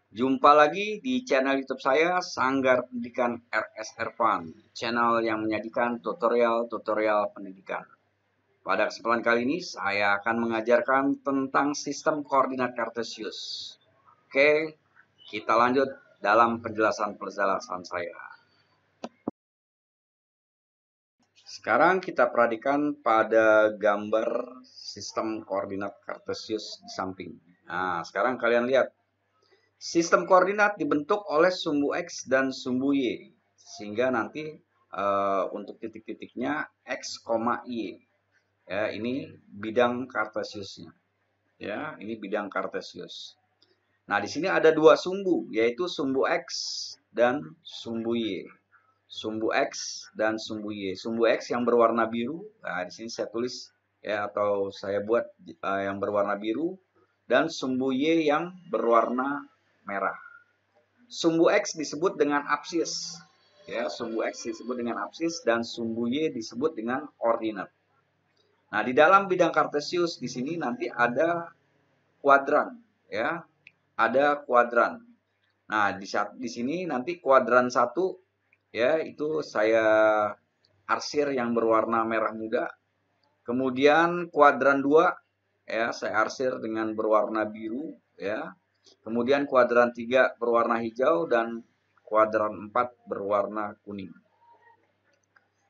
Jumpa lagi di channel YouTube saya, Sanggar Pendidikan RS Ervan, channel yang menyajikan tutorial-tutorial pendidikan. Pada kesempatan kali ini, saya akan mengajarkan tentang sistem koordinat Kartesius. Oke, kita lanjut dalam penjelasan saya. Sekarang kita perhatikan pada gambar sistem koordinat Kartesius di samping. Nah, sekarang kalian lihat. Sistem koordinat dibentuk oleh sumbu X dan sumbu Y. Sehingga nanti untuk titik-titiknya X, Y. Ya, ini bidang Kartesiusnya. Ya, ini bidang Kartesius. Nah, di sini ada dua sumbu, yaitu sumbu X dan sumbu Y. Sumbu X dan sumbu Y. Sumbu X yang berwarna biru. Nah, di sini saya tulis ya, atau saya buat yang berwarna biru, dan sumbu Y yang berwarna merah. Sumbu X disebut dengan apsis. Ya, sumbu X disebut dengan apsis dan sumbu Y disebut dengan ordinat. Nah, di dalam bidang Kartesius di sini nanti ada kuadran, ya. Ada kuadran. Nah, di sini nanti kuadran 1 ya, itu saya arsir yang berwarna merah muda. Kemudian kuadran 2 ya, saya arsir dengan berwarna biru ya. Kemudian kuadran 3 berwarna hijau dan kuadran 4 berwarna kuning.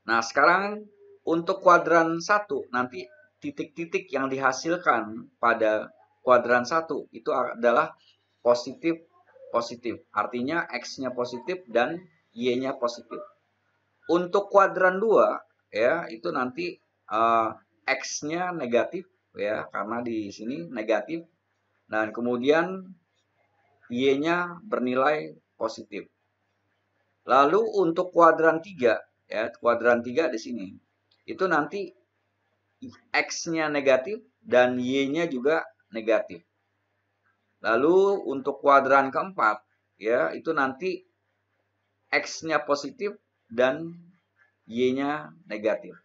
Nah, sekarang untuk kuadran 1 nanti titik-titik yang dihasilkan pada kuadran 1 itu adalah positif. Artinya X-nya positif dan Y-nya positif. Untuk kuadran 2 ya, itu nanti X-nya negatif ya, karena di sini negatif, dan kemudian Y-nya bernilai positif. Lalu untuk kuadran 3 ya, kuadran 3 di sini itu nanti X-nya negatif dan Y-nya juga negatif. Lalu untuk kuadran keempat ya, itu nanti X-nya positif dan Y-nya negatif.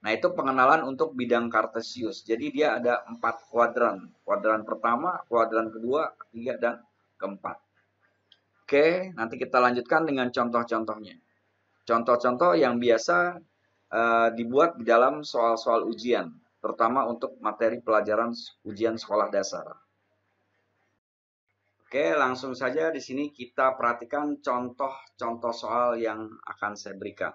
Nah, itu pengenalan untuk bidang Kartesius. Jadi dia ada 4 kuadran. Kuadran pertama, kuadran kedua, ketiga, dan keempat. Oke, nanti kita lanjutkan dengan contoh-contohnya. Contoh-contoh yang biasa dibuat di dalam soal-soal ujian, terutama untuk materi pelajaran ujian sekolah dasar. Oke, langsung saja di sini kita perhatikan contoh-contoh soal yang akan saya berikan.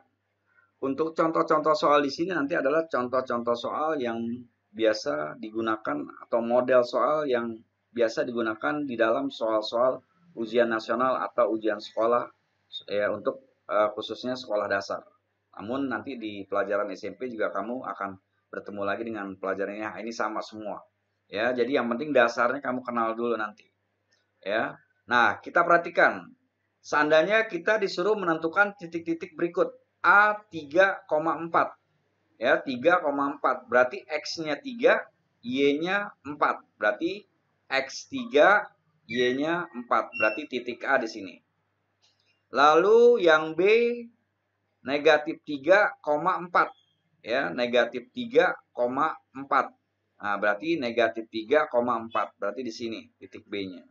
Untuk contoh-contoh soal di sini nanti adalah contoh-contoh soal yang biasa digunakan atau model soal yang biasa digunakan di dalam soal-soal ujian nasional atau ujian sekolah ya, untuk khususnya sekolah dasar. Namun nanti di pelajaran SMP juga kamu akan bertemu lagi dengan pelajarannya. Ini sama semua. Ya, jadi yang penting dasarnya kamu kenal dulu nanti. Ya. Nah, kita perhatikan. Seandainya kita disuruh menentukan titik-titik berikut. A 3,4 ya, 3,4 berarti X-nya 3, Y-nya 4, berarti X3, Y-nya 4, berarti titik A di sini. Lalu yang B negatif 3,4 ya, negatif 3,4. Nah, berarti negatif 3,4, berarti di sini titik B-nya.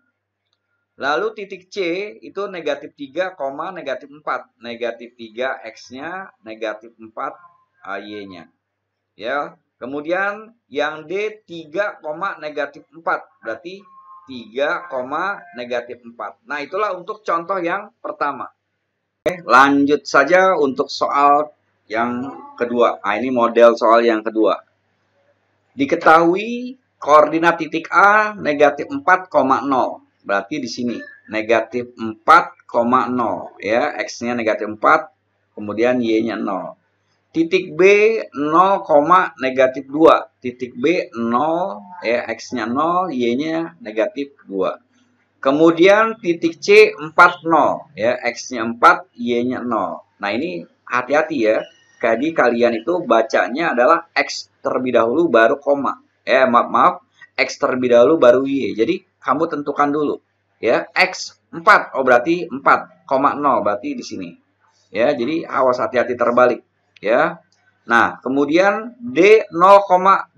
Lalu titik C itu negatif 3, negatif 4. Negatif 3 X-nya, negatif 4 Y-nya. Ya. Kemudian yang D 3, negatif 4. Berarti 3, negatif 4. Nah, itulah untuk contoh yang pertama. Oke, lanjut saja untuk soal yang kedua. Nah, ini model soal yang kedua. Diketahui koordinat titik A negatif 4,0. Berarti di sini negatif 4,0 ya, X-nya negatif 4, kemudian Y-nya 0. Titik B 0, negatif 2. Titik B 0 ya, X-nya 0, Y-nya negatif 2. Kemudian titik C 40 ya, X-nya 4, Y-nya 0. Nah, ini hati-hati ya. Jadi kalian itu bacanya adalah X terlebih dahulu baru koma. Maaf, X terlebih dahulu baru Y. Jadi kamu tentukan dulu ya, X 4. Oh, berarti 4,0 berarti di sini. Ya, jadi awas hati-hati terbalik ya. Nah, kemudian D 0,2.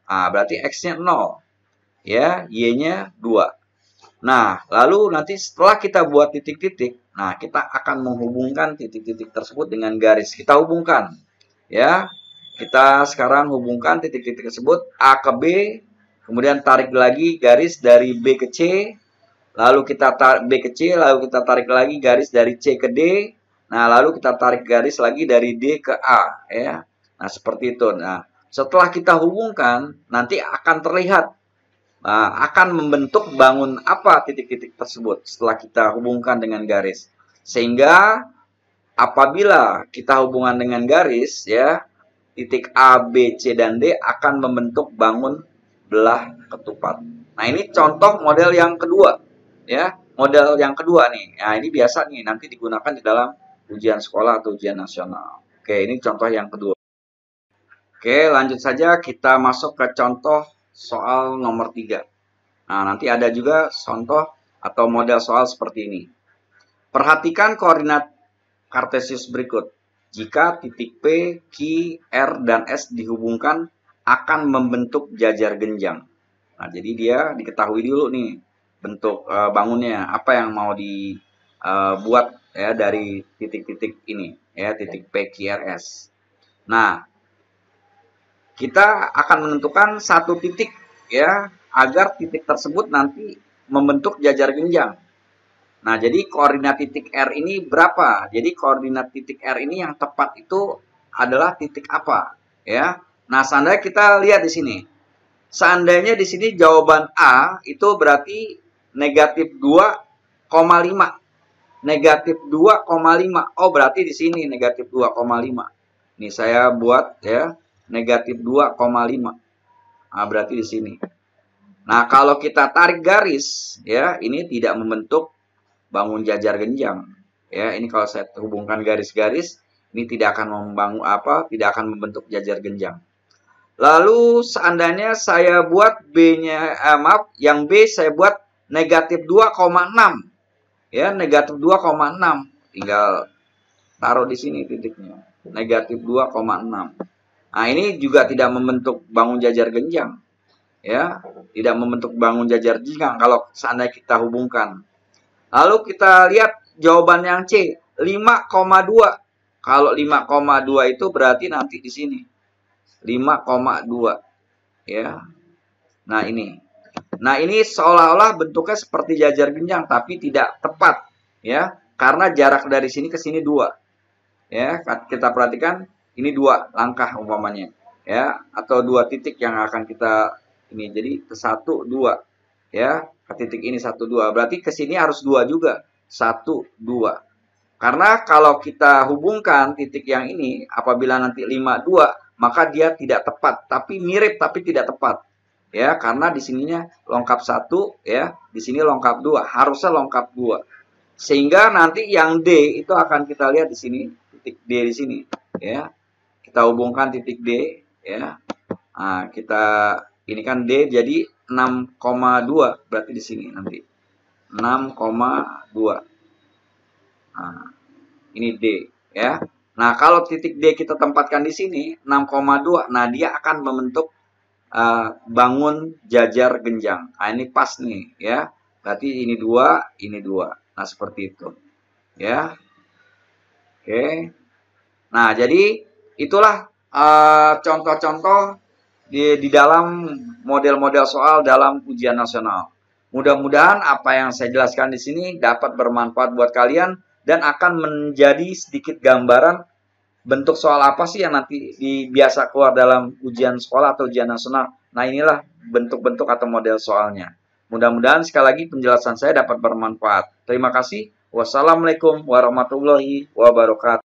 Nah, berarti X-nya 0. Ya, Y-nya 2. Nah, lalu nanti setelah kita buat titik-titik, nah kita akan menghubungkan titik-titik tersebut dengan garis. Kita hubungkan, ya. Kita sekarang hubungkan titik-titik tersebut A ke B, kemudian tarik lagi garis dari B ke C, lalu kita tarik B ke C, lalu kita tarik lagi garis dari C ke D, nah lalu kita tarik garis lagi dari D ke A, ya. Nah, seperti itu. Nah, setelah kita hubungkan, nanti akan terlihat, akan membentuk bangun apa titik-titik tersebut setelah kita hubungkan dengan garis. Sehingga apabila kita hubungan dengan garis, ya, titik A, B, C, dan D akan membentuk bangun belah ketupat. Nah, ini contoh model yang kedua, ya. Model yang kedua nih. Nah, ini biasa nih nanti digunakan di dalam ujian sekolah atau ujian nasional. Oke, ini contoh yang kedua. Oke, lanjut saja kita masuk ke contoh soal nomor 3. Nah, nanti ada juga contoh atau model soal seperti ini. Perhatikan koordinat kartesius berikut. Jika titik P, Q, R, dan S dihubungkan akan membentuk jajar genjang. Nah, jadi dia diketahui dulu nih bentuk bangunnya, apa yang mau dibuat ya dari titik-titik ini, ya, titik P, Q, R, S. Nah, kita akan menentukan satu titik, ya, agar titik tersebut nanti membentuk jajar genjang. Nah, jadi koordinat titik R ini berapa? Jadi koordinat titik R ini yang tepat itu adalah titik apa? Ya. Nah, seandainya kita lihat di sini. Seandainya di sini jawaban A itu berarti negatif 2,5. Negatif 2,5. Oh, berarti di sini negatif 2,5. Ini saya buat ya, negatif 2,5. Nah, berarti di sini. Nah, kalau kita tarik garis, ya, ini tidak membentuk bangun jajar genjang. Ya, ini kalau saya hubungkan garis-garis, ini tidak akan tidak akan membentuk jajar genjang. Lalu seandainya saya buat B-nya, yang B saya buat negatif 2,6. Ya, negatif 2,6. Tinggal taruh di sini titiknya. Negatif 2,6. Nah, ini juga tidak membentuk bangun jajar genjang. Ya, tidak membentuk bangun jajar genjang kalau seandainya kita hubungkan. Lalu kita lihat jawaban yang C, 5,2. Kalau 5,2 itu berarti nanti di sini. 5,2. Ya. Nah, ini. Nah, ini seolah-olah bentuknya seperti jajar genjang tapi tidak tepat, ya. Karena jarak dari sini ke sini 2. Ya, kita perhatikan ini 2 langkah umpamanya, ya, atau 2 titik yang akan kita ini. Jadi 1, 2. Ya, ke titik ini 1, 2. Berarti ke sini harus 2 juga. 1, 2. Karena kalau kita hubungkan titik yang ini, apabila nanti 5, 2, maka dia tidak tepat. Tapi mirip, tapi tidak tepat. Ya, karena di sininya lengkap 1, ya. Di sini lengkap 2. Harusnya lengkap 2. Sehingga nanti yang D itu akan kita lihat di sini. Titik D di sini. Ya. Kita hubungkan titik D. Ya. Nah, ini kan D jadi 6,2 berarti di sini nanti 6,2. Nah, ini D, ya. Nah, kalau titik D kita tempatkan di sini 6,2, nah dia akan membentuk bangun jajar genjang. Nah, ini pas nih, ya. Berarti ini 2, ini 2. Nah, seperti itu. Ya. Oke. Nah, jadi itulah contoh-contoh di dalam model-model soal dalam ujian nasional. Mudah-mudahan apa yang saya jelaskan di sini dapat bermanfaat buat kalian dan akan menjadi sedikit gambaran bentuk soal apa sih yang nanti biasa keluar dalam ujian sekolah atau ujian nasional. Nah, inilah bentuk-bentuk atau model soalnya. Mudah-mudahan sekali lagi penjelasan saya dapat bermanfaat. Terima kasih. Wassalamualaikum warahmatullahi wabarakatuh.